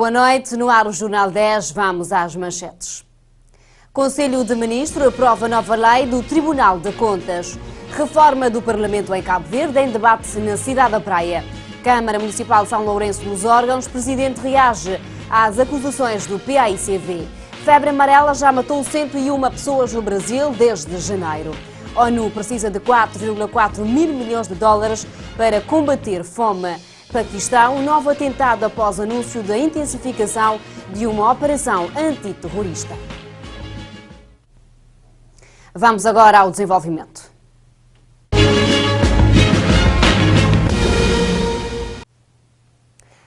Boa noite, no ar o Jornal 10, vamos às manchetes. Conselho de Ministros aprova nova lei do Tribunal de Contas. Reforma do Parlamento em Cabo Verde em debate na cidade da Praia. Câmara Municipal de São Lourenço nos órgãos, Presidente reage às acusações do PAICV. Febre amarela já matou 101 pessoas no Brasil desde janeiro. ONU precisa de 4,4 mil milhões de dólares para combater fome. Paquistão, novo atentado após anúncio da intensificação de uma operação antiterrorista. Vamos agora ao desenvolvimento.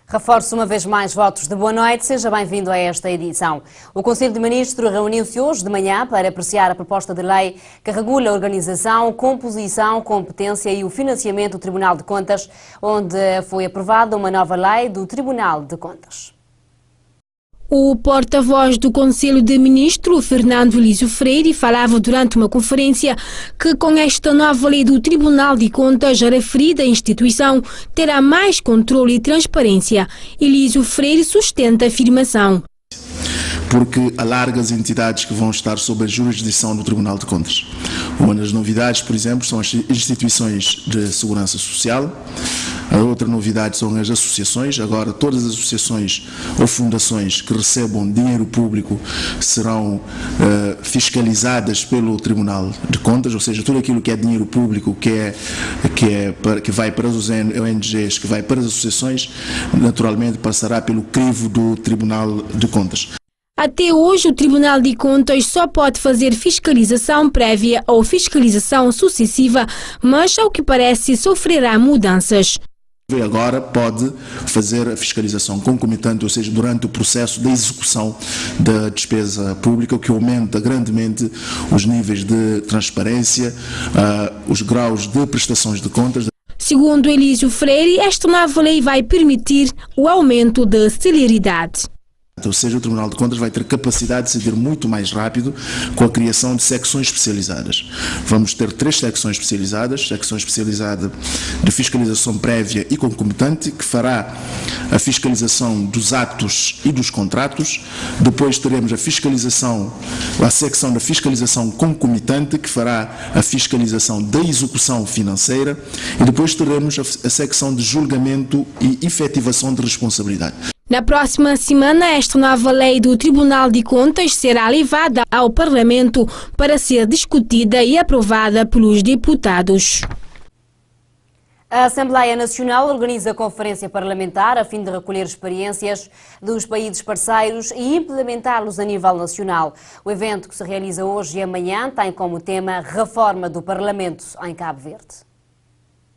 Reforço uma vez mais votos de boa noite, seja bem-vindo a esta edição. O Conselho de Ministros reuniu-se hoje de manhã para apreciar a proposta de lei que regula a organização, composição, competência e o financiamento do Tribunal de Contas, onde foi aprovada uma nova lei do Tribunal de Contas. O porta-voz do Conselho de Ministros, Fernando Elísio Freire, falava durante uma conferência que com esta nova lei do Tribunal de Contas, a referida instituição terá mais controle e transparência. Elísio Freire sustenta a afirmação. Porque alarga as entidades que vão estar sob a jurisdição do Tribunal de Contas. Uma das novidades, por exemplo, são as instituições de segurança social. A outra novidade são as associações. Agora, todas as associações ou fundações que recebam dinheiro público serão fiscalizadas pelo Tribunal de Contas, ou seja, tudo aquilo que é dinheiro público, que vai para as ONGs, que vai para as associações, naturalmente passará pelo crivo do Tribunal de Contas. Até hoje, o Tribunal de Contas só pode fazer fiscalização prévia ou fiscalização sucessiva, mas, ao que parece, sofrerá mudanças. Agora pode fazer a fiscalização concomitante, ou seja, durante o processo de execução da despesa pública, o que aumenta grandemente os níveis de transparência, os graus de prestações de contas. Segundo Elísio Freire, esta nova lei vai permitir o aumento da celeridade. Ou seja, o Tribunal de Contas vai ter capacidade de decidir muito mais rápido com a criação de secções especializadas. Vamos ter 3 secções especializadas, secção especializada de fiscalização prévia e concomitante, que fará a fiscalização dos atos e dos contratos. Depois teremos a secção da fiscalização concomitante, que fará a fiscalização da execução financeira. E depois teremos a secção de julgamento e efetivação de responsabilidade. Na próxima semana, esta nova lei do Tribunal de Contas será levada ao Parlamento para ser discutida e aprovada pelos deputados. A Assembleia Nacional organiza conferência parlamentar a fim de recolher experiências dos países parceiros e implementá-los a nível nacional. O evento, que se realiza hoje e amanhã, tem como tema Reforma do Parlamento em Cabo Verde.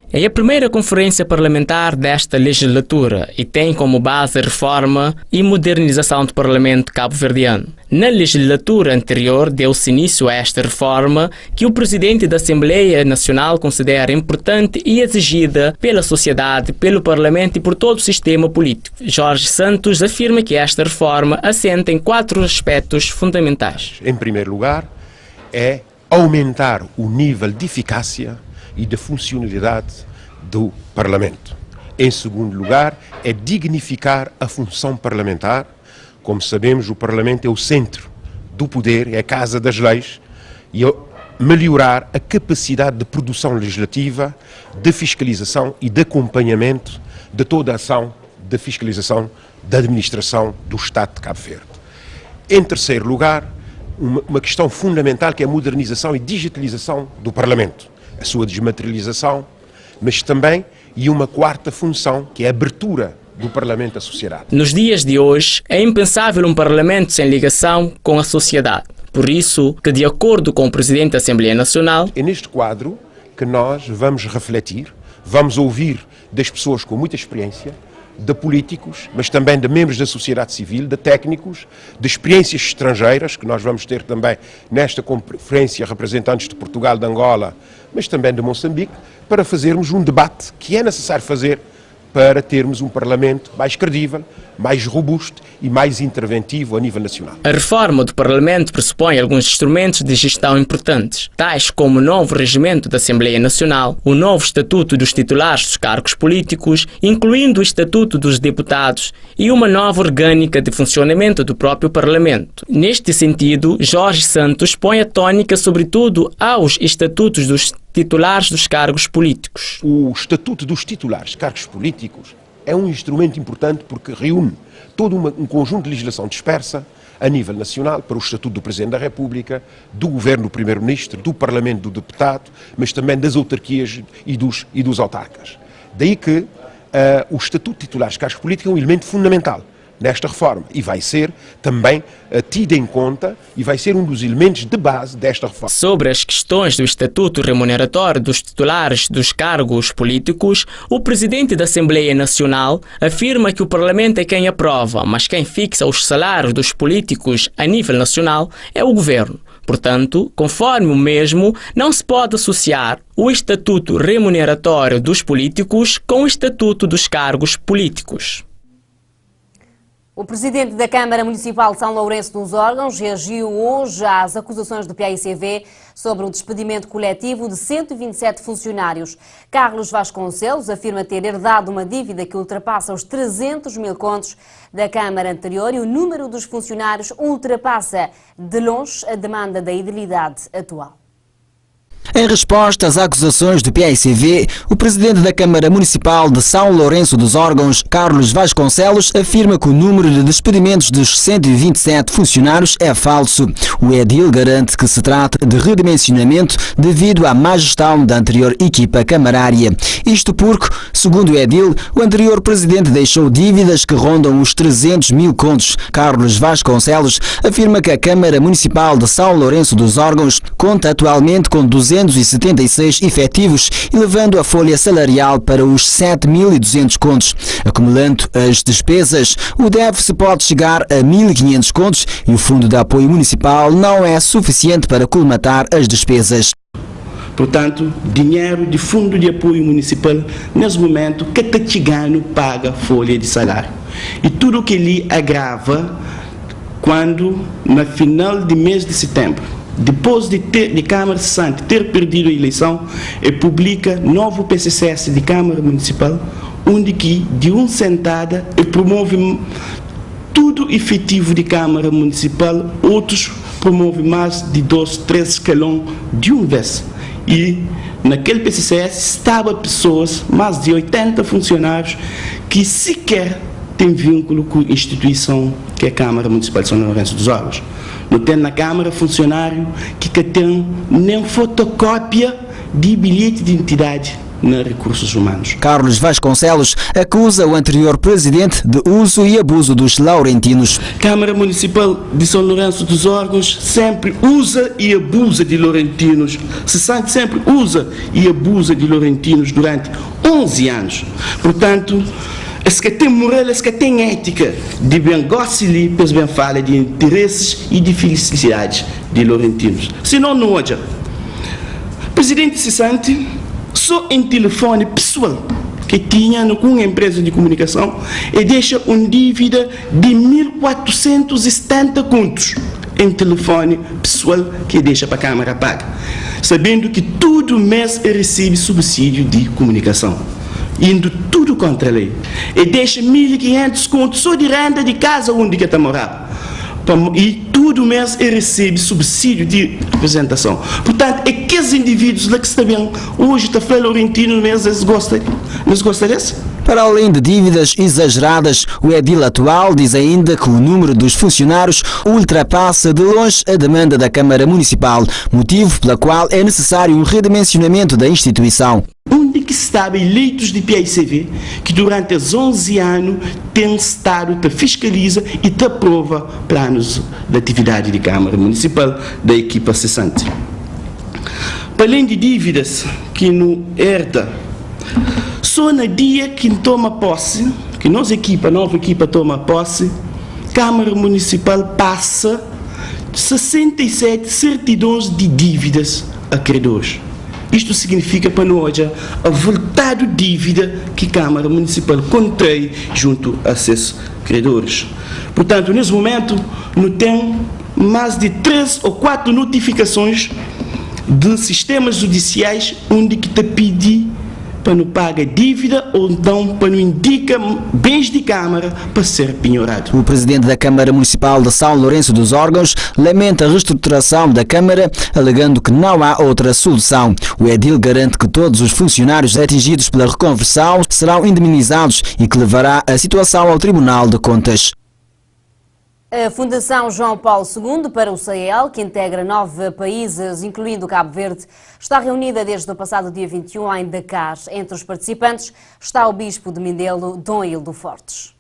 É a primeira conferência parlamentar desta legislatura e tem como base a reforma e modernização do Parlamento cabo-verdiano. Na legislatura anterior deu-se início a esta reforma que o Presidente da Assembleia Nacional considera importante e exigida pela sociedade, pelo Parlamento e por todo o sistema político. Jorge Santos afirma que esta reforma assenta em 4 aspectos fundamentais. Em primeiro lugar, é aumentar o nível de eficácia e de funcionalidade do Parlamento. Em segundo lugar, é dignificar a função parlamentar. Como sabemos, o Parlamento é o centro do poder, é a casa das leis, e melhorar a capacidade de produção legislativa, de fiscalização e de acompanhamento de toda a ação de fiscalização da administração do Estado de Cabo Verde. Em terceiro lugar, uma questão fundamental que é a modernização e digitalização do Parlamento, a sua desmaterialização, mas também e uma quarta função, que é a abertura do Parlamento à sociedade. Nos dias de hoje, é impensável um Parlamento sem ligação com a sociedade. Por isso, que de acordo com o Presidente da Assembleia Nacional, é neste quadro que nós vamos refletir, vamos ouvir das pessoas com muita experiência, de políticos, mas também de membros da sociedade civil, de técnicos, de experiências estrangeiras, que nós vamos ter também nesta conferência representantes de Portugal, de Angola, mas também de Moçambique, para fazermos um debate que é necessário fazer para termos um Parlamento mais credível, mais robusto e mais interventivo a nível nacional. A reforma do Parlamento pressupõe alguns instrumentos de gestão importantes, tais como o novo regimento da Assembleia Nacional, o novo Estatuto dos titulares dos cargos políticos, incluindo o Estatuto dos Deputados e uma nova orgânica de funcionamento do próprio Parlamento. Neste sentido, Jorge Santos põe a tônica sobretudo aos estatutos dos titulares dos cargos políticos. O Estatuto dos titulares dos cargos políticos é um instrumento importante porque reúne todo um conjunto de legislação dispersa a nível nacional para o Estatuto do Presidente da República, do Governo do Primeiro-Ministro, do Parlamento do Deputado, mas também das autarquias e dos autarcas. Daí que o Estatuto de Titulares de Cargos Políticos é um elemento fundamental nesta reforma e vai ser também tido em conta e vai ser um dos elementos de base desta reforma. Sobre as questões do estatuto remuneratório dos titulares dos cargos políticos, o presidente da Assembleia Nacional afirma que o Parlamento é quem aprova, mas quem fixa os salários dos políticos a nível nacional é o Governo. Portanto, conforme o mesmo, não se pode associar o estatuto remuneratório dos políticos com o estatuto dos cargos políticos. O presidente da Câmara Municipal de São Lourenço dos Órgãos reagiu hoje às acusações do PAICV sobre o despedimento coletivo de 127 funcionários. Carlos Vasconcelos afirma ter herdado uma dívida que ultrapassa os 300 mil contos da Câmara anterior e o número dos funcionários ultrapassa de longe a demanda da idilidade atual. Em resposta às acusações do PAICV, o presidente da Câmara Municipal de São Lourenço dos Órgãos, Carlos Vasconcelos, afirma que o número de despedimentos dos 127 funcionários é falso. O edil garante que se trata de redimensionamento devido à má gestão da anterior equipa camarária. Isto porque, segundo o edil, o anterior presidente deixou dívidas que rondam os 300 mil contos. Carlos Vasconcelos afirma que a Câmara Municipal de São Lourenço dos Órgãos conta atualmente com 276 efetivos, elevando a folha salarial para os 7.200 contos. Acumulando as despesas, o déficit pode chegar a 1.500 contos e o Fundo de Apoio Municipal não é suficiente para colmatar as despesas. Portanto, dinheiro de Fundo de Apoio Municipal, nesse momento, cada tigano paga folha de salário. E tudo o que lhe agrava quando, no final do mês de setembro, depois de Câmara Cessante ter perdido a eleição, publica novo PCCS de Câmara Municipal, onde que, de uma sentada, promove tudo efetivo de Câmara Municipal, outros promove mais de 2, 3 escalões de uma vez. E naquele PCCS estavam pessoas, mais de 80 funcionários, que sequer têm vínculo com a instituição que é a Câmara Municipal de São Lourenço dos Órgãos. Não tem na Câmara funcionário que tem nem fotocópia de bilhete de identidade nos recursos humanos. Carlos Vasconcelos acusa o anterior presidente de uso e abuso dos laurentinos. Câmara Municipal de São Lourenço dos Órgãos sempre usa e abusa de laurentinos. Cessante sempre usa e abusa de laurentinos durante 11 anos. Portanto, es que tem moral, es que tem ética de bem goste-lhe, pois bem fala de interesses e de felicidade de laurentinos. Senão não hoje. Presidente Cessante, só em telefone pessoal que tinha com uma empresa de comunicação e deixa uma dívida de 1.470 contos em telefone pessoal que deixa para a Câmara paga, sabendo que todo mês recebe subsídio de comunicação, indo tudo contra a lei, e deixa 1.500 contos só de renda de casa onde que está morando, e todo mês recebe subsídio de apresentação. Portanto, é que os indivíduos lá que estão bem, hoje está falando laurentino, mas eles gostam desse? Para além de dívidas exageradas, o edil atual diz ainda que o número dos funcionários ultrapassa de longe a demanda da Câmara Municipal, motivo pela qual é necessário um redimensionamento da instituição. Onde que estavam eleitos de PAICV, que durante os 11 anos tem estado, te fiscaliza e te aprova planos de atividade de Câmara Municipal da equipa cessante. Para além de dívidas que não herda, só no dia que toma posse, que nova equipa toma posse, Câmara Municipal passa 67 certidões de dívidas a credores. Isto significa para nós a vontade de dívida que a Câmara Municipal contrai junto a seus credores. Portanto, nesse momento, não tem mais de 3 ou 4 notificações de sistemas judiciais onde que te pede para não pagar dívida ou então para não indicar bens de Câmara para ser penhorado. O presidente da Câmara Municipal de São Lourenço dos Órgãos lamenta a reestruturação da Câmara, alegando que não há outra solução. O edil garante que todos os funcionários atingidos pela reconversão serão indemnizados e que levará a situação ao Tribunal de Contas. A Fundação João Paulo II para o Sahel, que integra 9 países, incluindo Cabo Verde, está reunida desde o passado dia 21 em Dakar. Entre os participantes está o Bispo de Mindelo, Dom Hildo Fortes.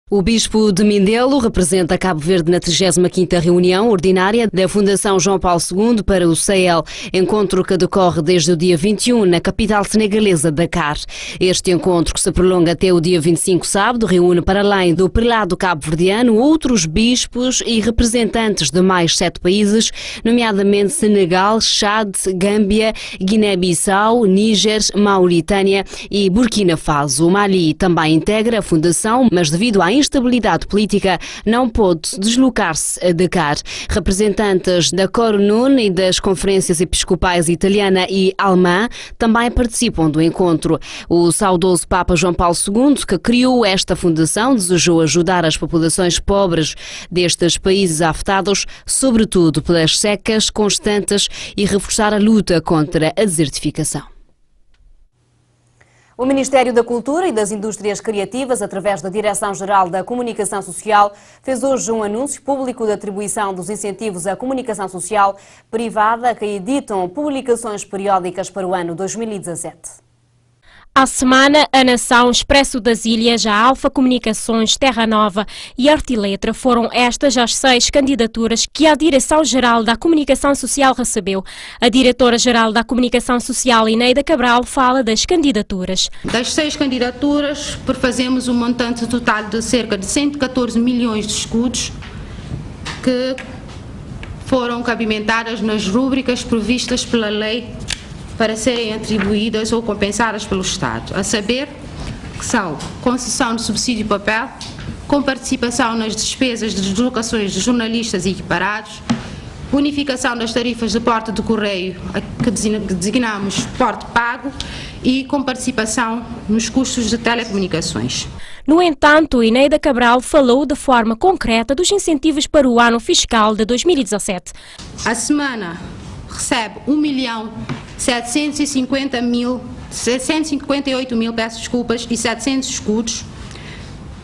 O Bispo de Mindelo representa Cabo Verde na 35ª reunião ordinária da Fundação João Paulo II para o Sahel, encontro que decorre desde o dia 21 na capital senegalesa, Dakar. Este encontro, que se prolonga até o dia 25, sábado, reúne para além do prelado cabo-verdiano outros bispos e representantes de mais 7 países, nomeadamente Senegal, Chad, Gâmbia, Guiné-Bissau, Níger, Mauritânia e Burkina Faso. O Mali também integra a Fundação, mas devido à instabilidade política, não pôde deslocar-se a Dakar. Representantes da Corunun e das conferências episcopais italiana e alemã também participam do encontro. O saudoso Papa João Paulo II, que criou esta fundação, desejou ajudar as populações pobres destes países afetados, sobretudo pelas secas constantes, e reforçar a luta contra a desertificação. O Ministério da Cultura e das Indústrias Criativas, através da Direção-Geral da Comunicação Social, fez hoje um anúncio público de atribuição dos incentivos à comunicação social privada que editam publicações periódicas para o ano 2017. À semana, a Nação, Expresso das Ilhas, a Alfa Comunicações, Terra Nova e Artiletra foram estas as 6 candidaturas que a Direção-Geral da Comunicação Social recebeu. A Diretora-Geral da Comunicação Social, Ineida Cabral, fala das candidaturas. Das 6 candidaturas, prefazemos um montante total de cerca de 114 milhões de escudos que foram cabimentadas nas rúbricas previstas pela lei para serem atribuídas ou compensadas pelo Estado, a saber que são concessão de subsídio de papel, com participação nas despesas de deslocações de jornalistas equiparados, bonificação das tarifas de porte de correio, que designamos porte pago, e com participação nos custos de telecomunicações. No entanto, Ineida Cabral falou de forma concreta dos incentivos para o ano fiscal de 2017. A semana recebe 1.758.700 escudos.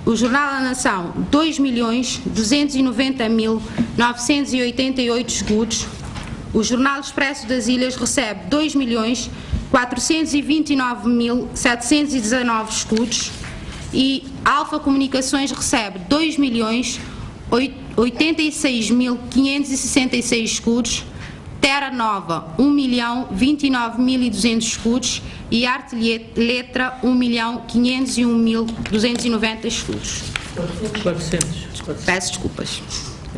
O Jornal da Nação, 2.290.988 escudos. O Jornal Expresso das Ilhas recebe 2.429.719 escudos. E Alfa Comunicações recebe 2.086.566 escudos. Terra Nova, 1.029.200 escudos e Arte Letra, 1.501.290 escudos. 400. Peço desculpas.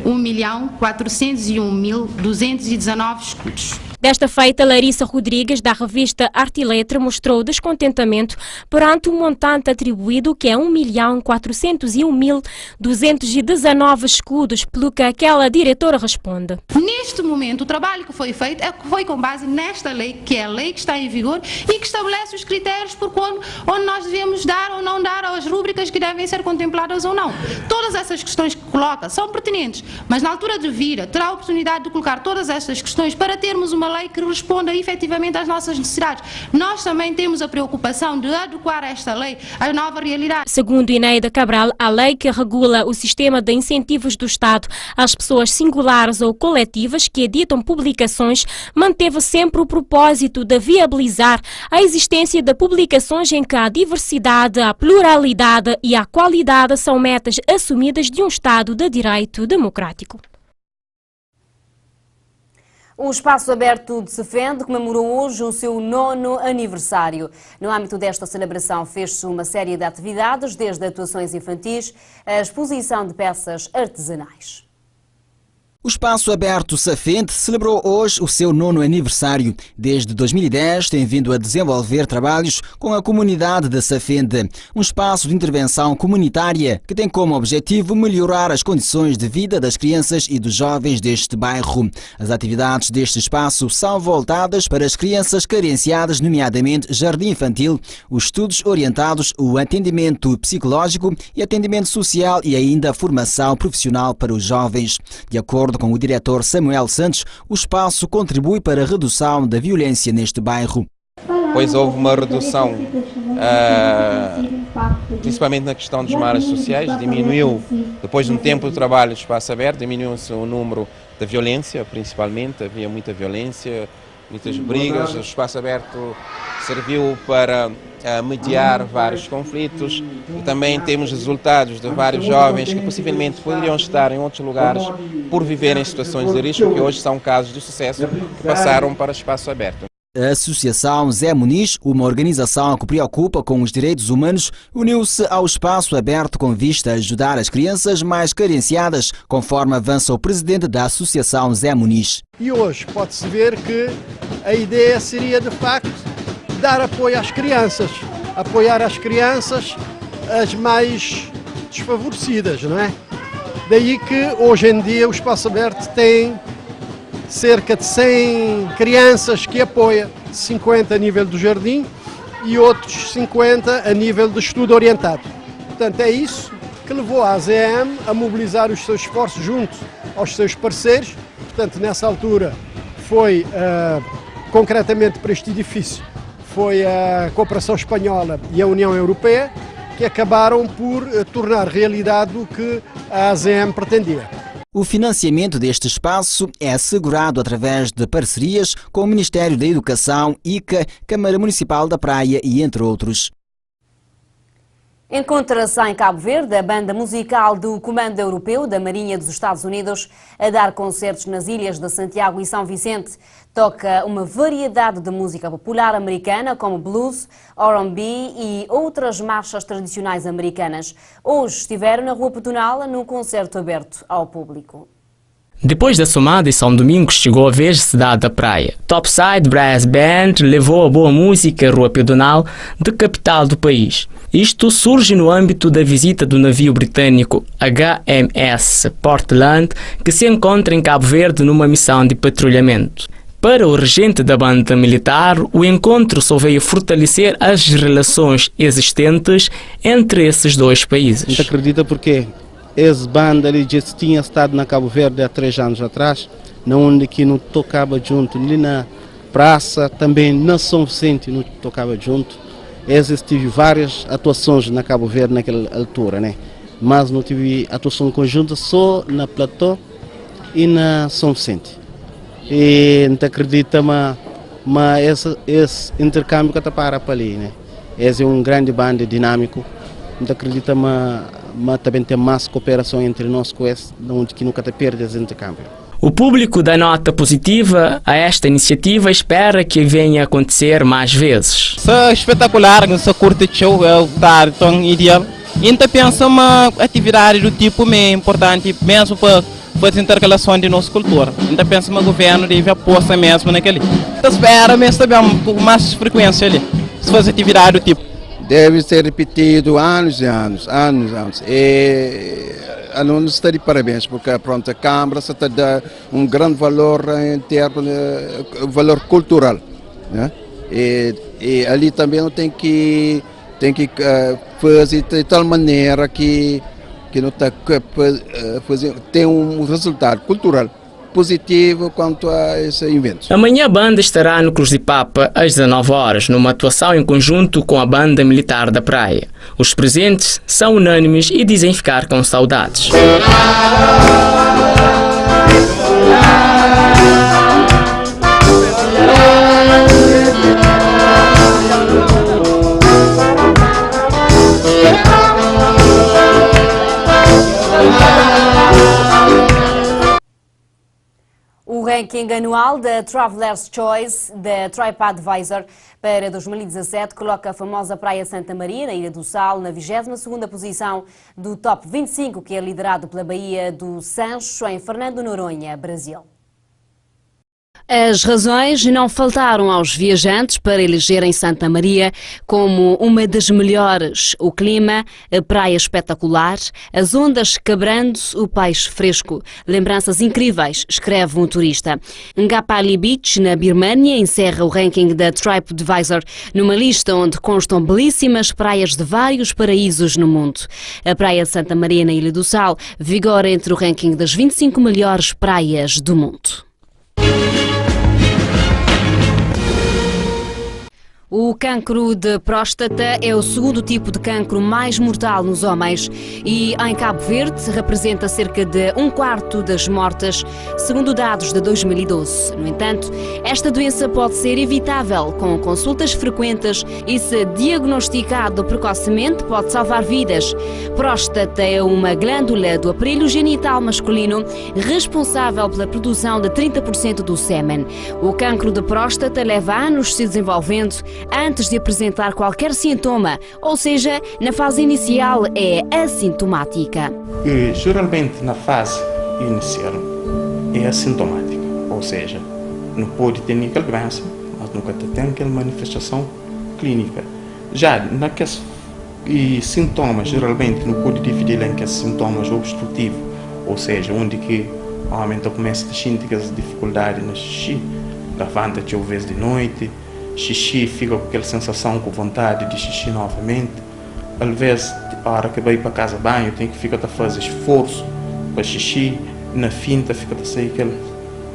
1.401.219 escudos. Desta feita, Larissa Rodrigues, da revista Arte e Letra, mostrou descontentamento perante o montante atribuído, que é 1.401.219 escudos, pelo que aquela diretora responde. Neste momento, o trabalho que foi feito foi com base nesta lei, que é a lei que está em vigor e que estabelece os critérios por onde nós devemos dar ou não dar as rúbricas que devem ser contempladas ou não. Todas essas questões que coloca são pertinentes, mas na altura de vir, terá a oportunidade de colocar todas estas questões para termos uma lei que responda efetivamente às nossas necessidades. Nós também temos a preocupação de adequar esta lei à nova realidade. Segundo Ineida Cabral, a lei que regula o sistema de incentivos do Estado às pessoas singulares ou coletivas que editam publicações manteve sempre o propósito de viabilizar a existência de publicações em que a diversidade, a pluralidade e a qualidade são metas assumidas de um Estado de direito democrático. O Espaço Aberto de Sefende comemorou hoje o seu 9º aniversário. No âmbito desta celebração fez-se uma série de atividades, desde atuações infantis à exposição de peças artesanais. O Espaço Aberto Safente celebrou hoje o seu 9º aniversário. Desde 2010 tem vindo a desenvolver trabalhos com a comunidade de Safente, um espaço de intervenção comunitária que tem como objetivo melhorar as condições de vida das crianças e dos jovens deste bairro. As atividades deste espaço são voltadas para as crianças carenciadas, nomeadamente jardim infantil, os estudos orientados, o atendimento psicológico e atendimento social e ainda a formação profissional para os jovens. De acordo com o diretor Samuel Santos, o espaço contribui para a redução da violência neste bairro. Pois houve uma redução, principalmente na questão dos maras sociais, diminuiu, depois de um tempo de trabalho do espaço aberto, diminuiu-se o número da violência, principalmente, havia muita violência, muitas brigas, o espaço aberto serviu para mediar vários conflitos e também temos resultados de vários jovens que possivelmente poderiam estar em outros lugares por viverem situações de risco, que hoje são casos de sucesso que passaram para o espaço aberto. A Associação Zé Muniz, uma organização que preocupa com os direitos humanos, uniu-se ao Espaço Aberto com vista a ajudar as crianças mais carenciadas, conforme avança o presidente da Associação Zé Muniz. E hoje pode-se ver que a ideia seria, de facto, dar apoio às crianças, apoiar as crianças, as mais desfavorecidas, não é? Daí que hoje em dia o Espaço Aberto tem cerca de 100 crianças que apoia, 50 a nível do jardim e outros 50 a nível de estudo orientado. Portanto, é isso que levou a AZM a mobilizar os seus esforços junto aos seus parceiros. Portanto, nessa altura foi, concretamente para este edifício, foi a Cooperação Espanhola e a União Europeia que acabaram por tornar realidade o que a AZM pretendia. O financiamento deste espaço é assegurado através de parcerias com o Ministério da Educação, ICA, Câmara Municipal da Praia e entre outros. Encontra-se em Cabo Verde a banda musical do Comando Europeu da Marinha dos Estados Unidos a dar concertos nas ilhas de Santiago e São Vicente. Toca uma variedade de música popular americana, como blues, R&B e outras marchas tradicionais americanas. Hoje estiveram na Rua Petonal num concerto aberto ao público. Depois da somada em São Domingos, chegou a vez de Cidade da Praia. Topside Brass Band levou a boa música à Rua Pedonal, da capital do país. Isto surge no âmbito da visita do navio britânico HMS Portland, que se encontra em Cabo Verde numa missão de patrulhamento. Para o regente da banda militar, o encontro só veio fortalecer as relações existentes entre esses dois países. Não acredita porque essa banda ali já tinha estado na Cabo Verde há 3 anos atrás, onde que não tocava junto, ali na praça, também na São Vicente não tocava junto. Tive várias atuações na Cabo Verde naquela altura, né? Mas não tive atuação conjunta só na Platô e na São Vicente. E não acredita, mas esse intercâmbio que está para ali, né? Esse é um grande banda dinâmico. Não acredita, mas também tem mais cooperação entre nós com esse, onde que nunca te perde esse intercâmbio. O público dá nota positiva a esta iniciativa e espera que venha a acontecer mais vezes. É espetacular, essa curta show é tão ideal. Então pensa uma atividade do tipo meio importante, mesmo para a intercalação de nossa cultura. Então pensa que o governo deve apostar mesmo naquele. Então espera mesmo também com mais frequência ali, se faz atividade do tipo. Deve ser repetido anos e anos. E alunos estão de parabéns, porque pronto, a Câmara está dando um grande valor em termos de valor cultural, né? E ali também tem que fazer de tal maneira que não está tem um resultado cultural positivo quanto a esse evento. Amanhã a banda estará no Cruz de Papa às 19 horas, numa atuação em conjunto com a banda militar da praia. Os presentes são unânimes e dizem ficar com saudades. O ranking anual da Traveler's Choice da TripAdvisor para 2017 coloca a famosa Praia Santa Maria, na Ilha do Sal, na 22ª posição do Top 25, que é liderado pela Baía do Sancho, em Fernando Noronha, Brasil. As razões não faltaram aos viajantes para elegerem Santa Maria como uma das melhores. O clima, a praia espetacular, as ondas quebrando, o peixe fresco. Lembranças incríveis, escreve um turista. Ngapali Beach, na Birmânia, encerra o ranking da TripAdvisor numa lista onde constam belíssimas praias de vários paraísos no mundo. A praia de Santa Maria, na Ilha do Sal, vigora entre o ranking das 25 melhores praias do mundo. O cancro de próstata é o segundo tipo de cancro mais mortal nos homens e em Cabo Verde representa cerca de 1/4 das mortes, segundo dados de 2012. No entanto, esta doença pode ser evitável com consultas frequentes e, se diagnosticado precocemente, pode salvar vidas. Próstata é uma glândula do aparelho genital masculino responsável pela produção de 30% do sêmen. O cancro de próstata leva anos se desenvolvendo antes de apresentar qualquer sintoma, ou seja, na fase inicial é assintomática. Geralmente na fase inicial é assintomática, ou seja, não pode ter nenhuma doença, mas nunca tem aquela manifestação clínica. Já naqueles sintomas, geralmente não pode dividir em que sintomas obstrutivos, ou seja, onde que o homem começa a sentir as dificuldades no xixi, levanta-te uma vez de noite, xixi, fica com aquela sensação, com vontade de xixi novamente. Às vezes, a hora que vai para casa banho, tem que ficar a fazer esforço para xixi, na finta fica a sair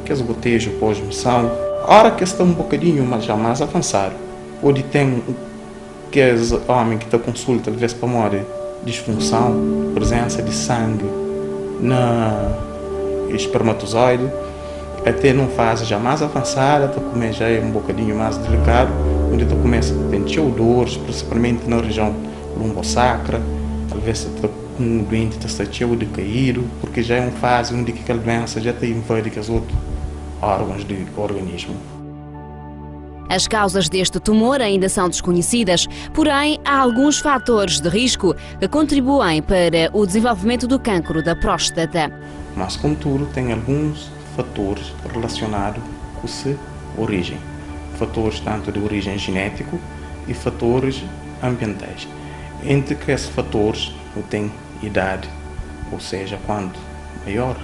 aqueles gotejos pós-missão. A hora que está um bocadinho já mais avançado, onde tem aqueles homens que está consulta, às vezes para morrer, disfunção, presença de sangue na espermatozoide, até numa fase já mais avançada, já é um bocadinho mais delicado, onde começa a ter dores, principalmente na região lumbosacra, às vezes um doente está cheio de caído, porque já é uma fase onde aquela doença já tem invadido os outros órgãos do organismo. As causas deste tumor ainda são desconhecidas, porém há alguns fatores de risco que contribuem para o desenvolvimento do cancro da próstata. Mas, contudo, tem alguns fatores relacionados com sua origem. Fatores tanto de origem genética e fatores ambientais. Entre que esses fatores tem idade, ou seja, quanto maior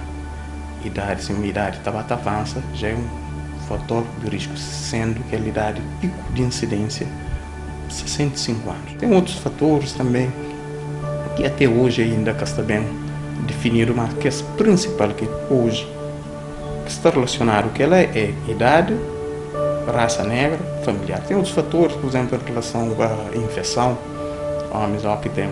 idade, se a idade avança, já é um fator de risco, sendo que a idade pico de incidência 65 anos. Tem outros fatores também que até hoje ainda está bem definido, mas que é o principal que hoje está relacionado, que ela é idade, raça negra, familiar. Tem outros fatores, por exemplo, em relação à infecção, homens que têm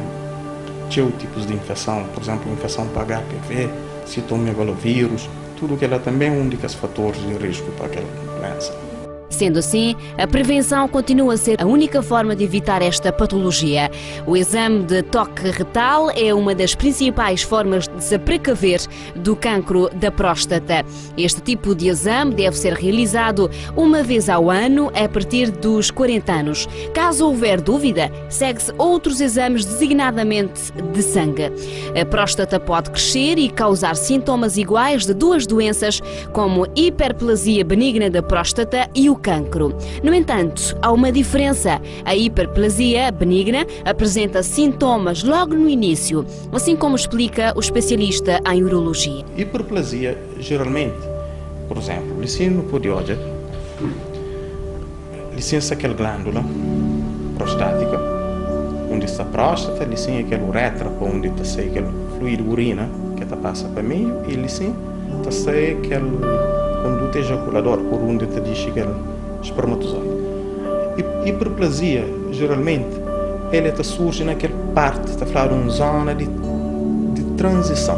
tipos de infecção, por exemplo, infecção para HPV, citomegalovírus, tudo que ela também é um dos fatores de risco para aquela doença. Sendo assim, a prevenção continua a ser a única forma de evitar esta patologia. O exame de toque retal é uma das principais formas de se precaver do cancro da próstata. Este tipo de exame deve ser realizado uma vez ao ano a partir dos 40 anos. Caso houver dúvida, segue-se outros exames designadamente de sangue. A próstata pode crescer e causar sintomas iguais de duas doenças, como hiperplasia benigna da próstata e o cancro. No entanto, há uma diferença. A hiperplasia benigna apresenta sintomas logo no início, assim como explica o especialista em urologia. Hiperplasia, geralmente, por exemplo, licença podióide, licença aquela glândula prostática, onde está a próstata, licença aquela uretra, onde está aquele fluido urina que está passa para meio, e licença está aquele conduto ejaculador, por onde está aquele espermatozoide. Hiperplasia, geralmente, ela surge naquela parte, está a falar uma zona de transição.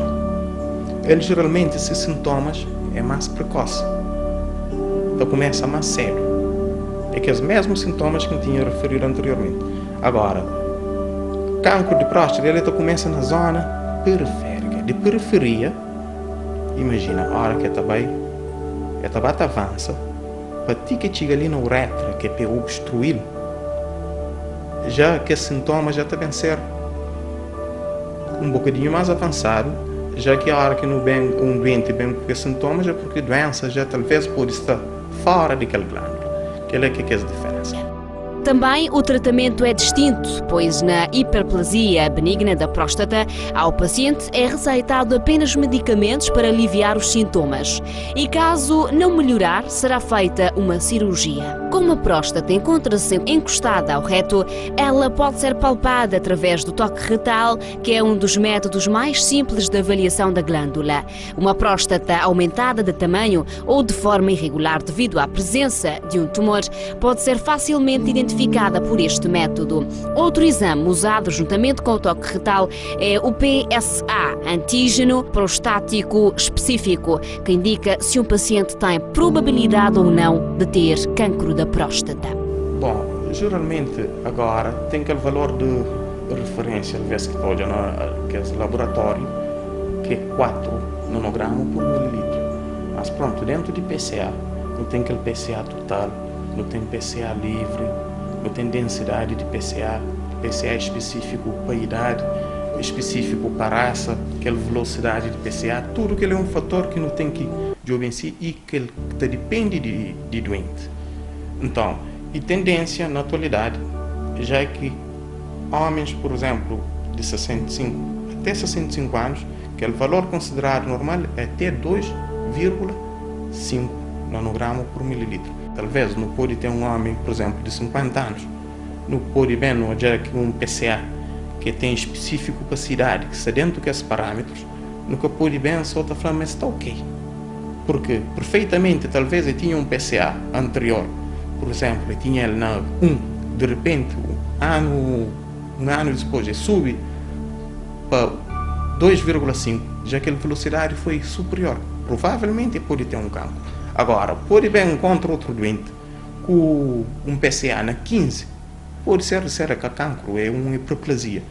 Ele, geralmente, esses sintomas é mais precoce. Então começa mais cedo. É que os mesmos sintomas que eu tinha referido anteriormente. Agora, cancro de próstata, ele começa na zona periférica. De periferia, imagina, a hora que está bem é tabata avança, para ti que chega ali na uretra, que é para obstruir, já que esse sintoma já está bem ser um bocadinho mais avançado, já que a hora que não vem um doente bem com esses sintomas, é porque a doença já talvez pode estar fora daquela glândula, que é a diferença. Também o tratamento é distinto, pois na hiperplasia benigna da próstata, ao paciente é receitado apenas medicamentos para aliviar os sintomas. E caso não melhorar, será feita uma cirurgia. Como a próstata encontra-se encostada ao reto, ela pode ser palpada através do toque retal, que é um dos métodos mais simples de avaliação da glândula. Uma próstata aumentada de tamanho ou de forma irregular devido à presença de um tumor pode ser facilmente identificada por este método. Outro exame usado juntamente com o toque retal é o PSA, antígeno prostático específico, que indica se um paciente tem probabilidade ou não de ter cancro da próstata. Bom, geralmente agora tem aquele valor de referência, às vezes que pode que é laboratório, que é 4 nanogramas por mililitro. Mas pronto, dentro de PCA, não tem aquele PCA total, não tem PCA livre, não tem densidade de PCA específico para a idade, específico para a raça, aquela velocidade de PCA, tudo que é um fator que não tem que vencer e que depende de doente. Então, e tendência na atualidade, já que homens, por exemplo, de 65 até 65 anos, que é o valor considerado normal é até 2,5 nanograma por mililitro. Talvez não pode ter um homem, por exemplo, de 50 anos, não pode bem não já que um PCA que tem específico para a cidade, que está dentro desses parâmetros, nunca pode bem só estar falando, mas está ok. Porque perfeitamente, talvez ele tinha um PCA anterior, por exemplo, ele tinha ele na 1, de repente, um ano depois, ele sube para 2,5, já que a velocidade foi superior. Provavelmente ele pode ter um cancro. Agora, pode bem encontrar outro doente com um PCA na 15, pode ser que cancro, é uma hiperplasia.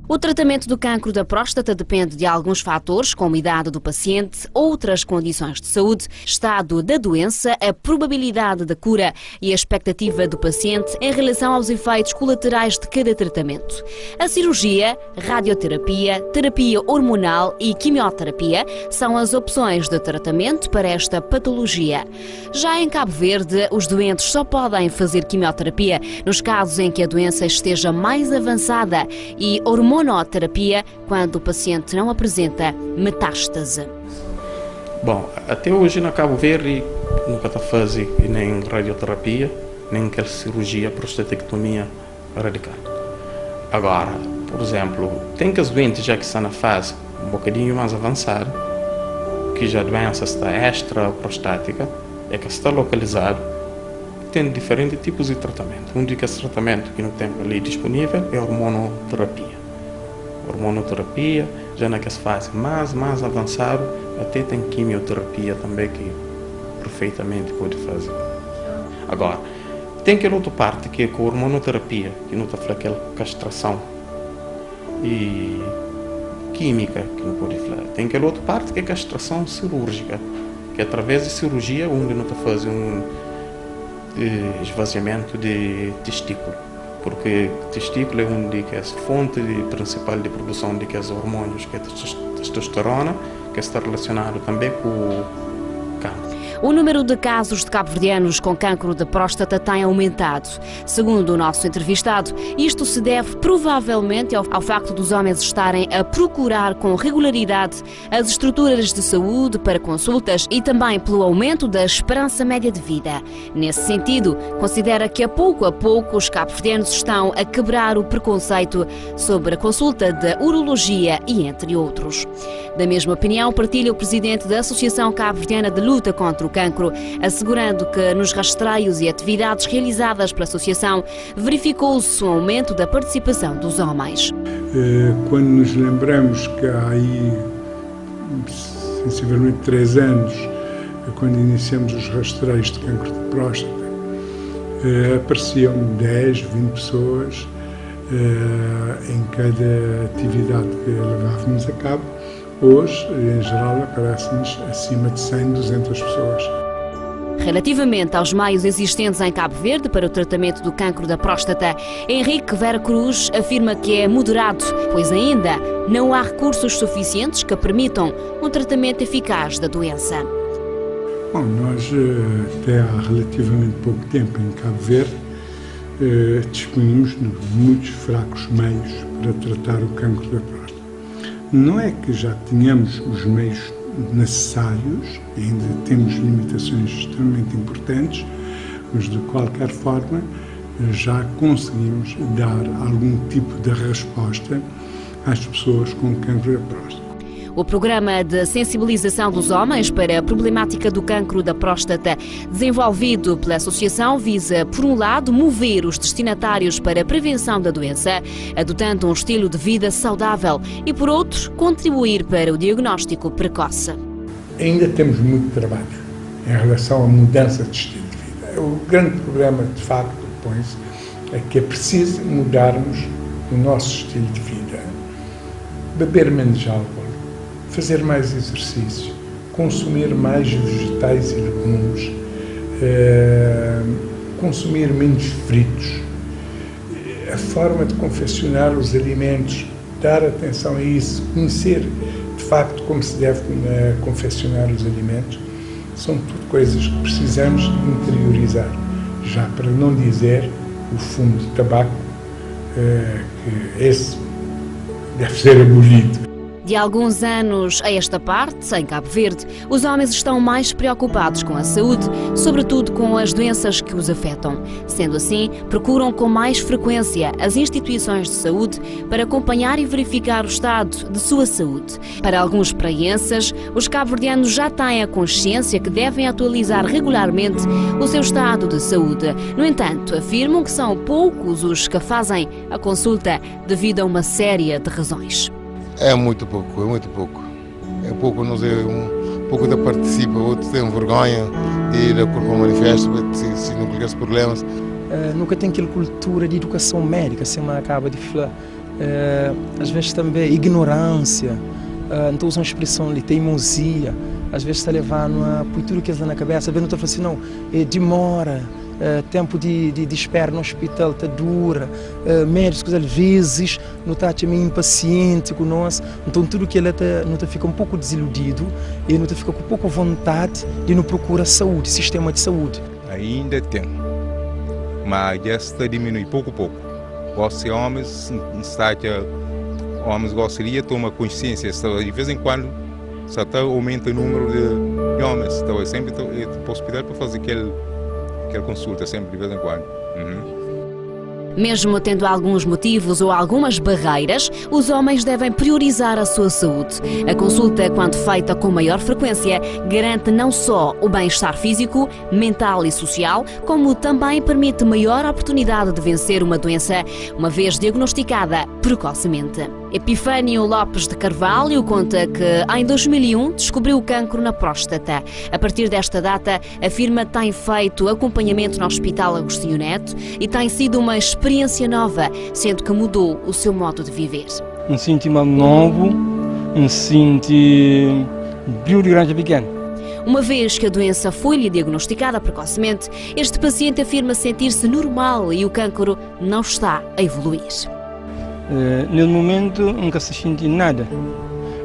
O tratamento do cancro da próstata depende de alguns fatores, como a idade do paciente, outras condições de saúde, estado da doença, a probabilidade da cura e a expectativa do paciente em relação aos efeitos colaterais de cada tratamento. A cirurgia, radioterapia, terapia hormonal e quimioterapia são as opções de tratamento para esta patologia. Já em Cabo Verde, os doentes só podem fazer quimioterapia nos casos em que a doença esteja mais avançada e hormonoterapia quando o paciente não apresenta metástase. Bom, até hoje na Cabo Verde nunca está fazendo nem radioterapia, nem aquela cirurgia, prostatectomia radical. Agora, por exemplo, tem que as doentes já que estão na fase um bocadinho mais avançada, que já a doença está extra-prostática, é que está localizado, tem diferentes tipos de tratamento. Um desses tratamentos que não tem ali disponível é a hormonoterapia. Hormonoterapia, já naquela fase mais avançada, até tem quimioterapia também que perfeitamente pode fazer. Agora, tem aquela outra parte que é com a hormonoterapia, que não está falando aquela castração e química, que não pode falar. Tem aquela outra parte que é castração cirúrgica, que é através de cirurgia onde não está fazendo esvaziamento de testículo. Porque o testículo é onde que é a fonte principal de produção de hormônios, que é a testosterona, que está relacionado também com o cancro. O número de casos de cabo-verdianos com cancro de próstata tem aumentado. Segundo o nosso entrevistado, isto se deve provavelmente ao facto dos homens estarem a procurar com regularidade as estruturas de saúde para consultas e também pelo aumento da esperança média de vida. Nesse sentido, considera que a pouco os cabo-verdianos estão a quebrar o preconceito sobre a consulta de urologia e entre outros. Da mesma opinião partilha o presidente da Associação Cabo-Verdiana de Luta contra o Cancro, assegurando que nos rastreios e atividades realizadas pela associação verificou-se um aumento da participação dos homens. Quando nos lembramos que há aí sensivelmente 3 anos, quando iniciamos os rastreios de cancro de próstata, apareciam 10, 20 pessoas em cada atividade que levávamos a cabo. Hoje, em geral, aparecem-nos acima de 100, 200 pessoas. Relativamente aos meios existentes em Cabo Verde para o tratamento do cancro da próstata, Henrique Vera Cruz afirma que é moderado, pois ainda não há recursos suficientes que permitam um tratamento eficaz da doença. Bom, nós até há relativamente pouco tempo em Cabo Verde dispunhamos de muitos fracos meios para tratar o cancro da próstata. Não é que já tenhamos os meios necessários, ainda temos limitações extremamente importantes, mas de qualquer forma já conseguimos dar algum tipo de resposta às pessoas com cancro da próstata. O programa de sensibilização dos homens para a problemática do cancro da próstata, desenvolvido pela associação, visa, por um lado, mover os destinatários para a prevenção da doença, adotando um estilo de vida saudável, e, por outro, contribuir para o diagnóstico precoce. Ainda temos muito trabalho em relação à mudança de estilo de vida. O grande problema, de facto, põe-se, é que é preciso mudarmos o nosso estilo de vida. Beber menos álcool, fazer mais exercício, consumir mais vegetais e legumes, consumir menos fritos, a forma de confeccionar os alimentos, dar atenção a isso, conhecer de facto como se deve confeccionar os alimentos, são tudo coisas que precisamos de interiorizar, já para não dizer o fumo de tabaco, que esse deve ser abolido. De alguns anos a esta parte, em Cabo Verde, os homens estão mais preocupados com a saúde, sobretudo com as doenças que os afetam. Sendo assim, procuram com mais frequência as instituições de saúde para acompanhar e verificar o estado de sua saúde. Para alguns praenses, os cabo-verdianos já têm a consciência que devem atualizar regularmente o seu estado de saúde. No entanto, afirmam que são poucos os que fazem a consulta devido a uma série de razões. É muito pouco, é muito pouco. É pouco, não sei, um pouco da participa, outros têm vergonha de ir ao corpo manifesto, se não colocar problemas. Nunca tem aquela cultura de educação médica, se acaba de falar. Às vezes também ignorância, então usam a expressão de teimosia, às vezes está levando a pôr tudo que está na cabeça, às vezes não está assim, não, demora. Tempo de espera no hospital está dura, médicos às vezes não está meio impaciente com nós, então tudo que ele não fica um pouco desiludido e não fica com pouca vontade de não procurar saúde, sistema de saúde. Ainda tem, mas já está diminuindo pouco a pouco. Os homens gostariam de tomar consciência, de vez em quando só está aumenta o número de homens, então sempre para o hospital para fazer aquela consulta, sempre de vez em quando. Mesmo tendo alguns motivos ou algumas barreiras, os homens devem priorizar a sua saúde. A consulta, quando feita com maior frequência, garante não só o bem-estar físico, mental e social, como também permite maior oportunidade de vencer uma doença, uma vez diagnosticada precocemente. Epifânio Lopes de Carvalho conta que em 2001 descobriu o cancro na próstata. A partir desta data, afirma que tem feito acompanhamento no Hospital Agostinho Neto e tem sido uma experiência nova, sendo que mudou o seu modo de viver. Me sinto mais novo, me sinto brilho de grande pequeno. Uma vez que a doença foi-lhe diagnosticada precocemente, este paciente afirma sentir-se normal e o cancro não está a evoluir. No momento nunca se senti nada.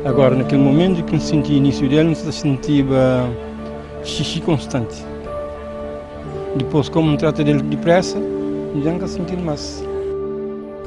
Agora, naquele momento que senti o início dele, se sentia xixi constante. Depois, como trata dele depressa, já nunca senti mais.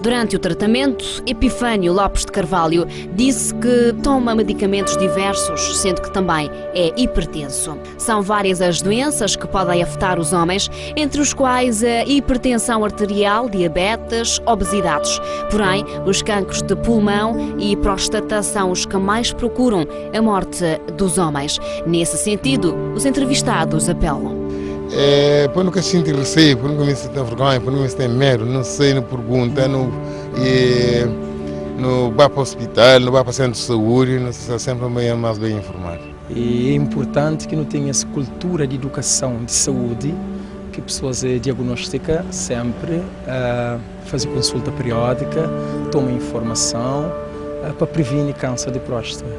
Durante o tratamento, Epifânio Lopes de Carvalho disse que toma medicamentos diversos, sendo que também é hipertenso. São várias as doenças que podem afetar os homens, entre os quais a hipertensão arterial, diabetes, obesidades. Porém, os cancros de pulmão e próstata são os que mais procuram a morte dos homens. Nesse sentido, os entrevistados apelam. Por nunca sentir receio, por nunca me sentir vergonha, por nunca me sentir medo, não sei, não pergunta, não vai para o hospital, não vai para o centro de saúde, não está sempre mais bem informado. E é importante que não tenha essa cultura de educação de saúde, que pessoas diagnosticam sempre, fazem consulta periódica, tomam informação para prevenir câncer de próstata.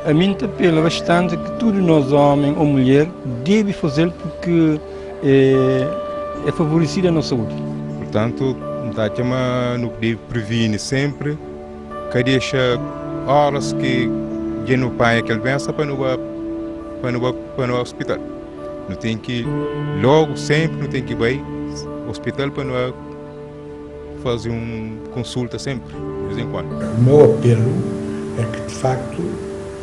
A mim apela bastante que todos nós, homem ou mulher, devem fazer porque é favorecida a nossa saúde. Portanto, no que deve prevenir sempre, que deixa horas que já não pai aquela doença para no hospital. Não tem que logo sempre não tem que ir ao hospital para não fazer uma consulta sempre, de vez em quando. O meu apelo é que de facto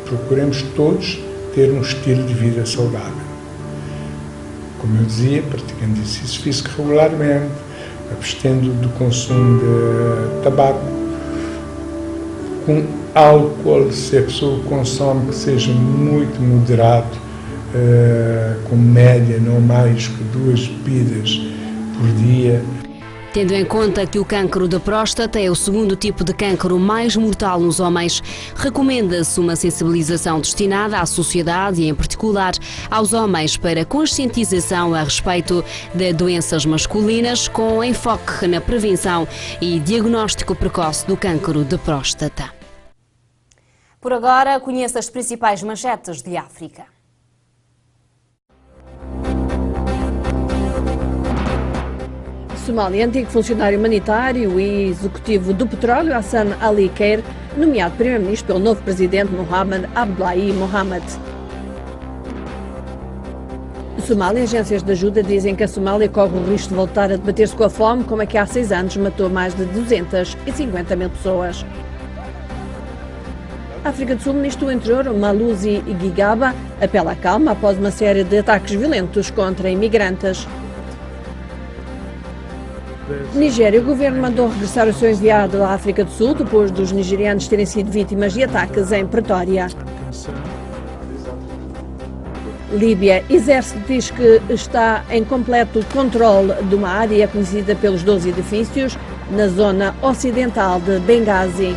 procuremos todos ter um estilo de vida saudável. Como eu dizia, praticando exercício físico regularmente, abstendo do consumo de tabaco, com álcool, se a pessoa consome, que seja muito moderado, com média não mais que 2 bebidas por dia. Tendo em conta que o cancro da próstata é o segundo tipo de cancro mais mortal nos homens, recomenda-se uma sensibilização destinada à sociedade e, em particular, aos homens para conscientização a respeito de doenças masculinas, com enfoque na prevenção e diagnóstico precoce do cancro de próstata. Por agora, conheça as principais manchetes de África. Somália, antigo funcionário humanitário e executivo do petróleo, Hassan Ali Khair, nomeado primeiro-ministro pelo novo presidente Mohamed Abdullahi Mohamed. Somália, agências de ajuda dizem que a Somália corre o risco de voltar a debater-se com a fome, como é que há 6 anos matou mais de 250 mil pessoas. África do Sul, ministro do Interior, Malusi Gigaba, apela à calma após uma série de ataques violentos contra imigrantes. Nigéria, o governo mandou regressar o seu enviado à África do Sul depois dos nigerianos terem sido vítimas de ataques em Pretória. Líbia, exército diz que está em completo controle de uma área conhecida pelos 12 edifícios na zona ocidental de Benghazi.